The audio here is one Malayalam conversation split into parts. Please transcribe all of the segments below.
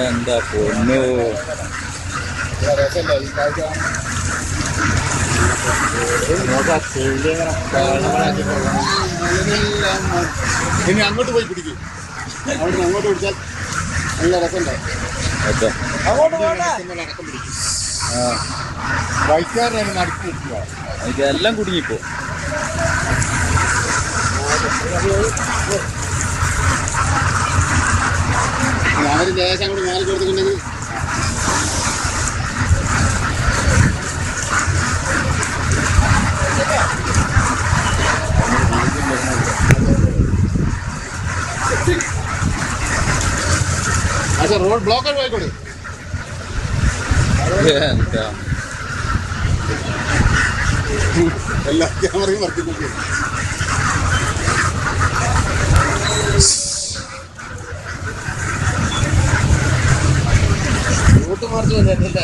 എന്താ പൊന്നു ഇനി അങ്ങോട്ട് പോയി പിടിക്കും. അവിടെ അങ്ങോട്ട് പിടിച്ചാൽ നല്ല രസമുണ്ടാവും. വൈക്കാരനാണ് നടത്തി ഇതെല്ലാം കുടുങ്ങിപ്പോ. അവര് ദേശം അങ്ങോട്ട് മാറി കൊടുത്തിട്ടുണ്ടെങ്കിൽ റോഡ് ബ്ലോക്ക് പോയിക്കോളൂ. എല്ലാ ക്യാമറയും വർക്കിംഗ്. റൂട്ട് മാർച്ച് വന്നിട്ടില്ല.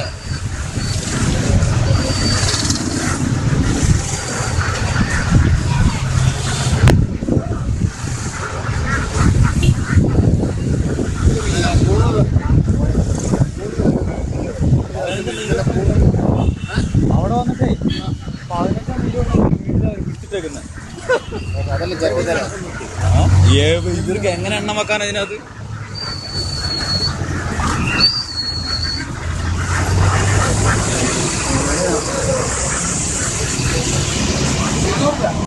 അവിടെ വന്നിട്ടേ 15 പിടിച്ചിട്ടേക്കുന്നത്. ഇവർക്ക് എങ്ങനെ എണ്ണം വെക്കാൻ അതിനകത്ത്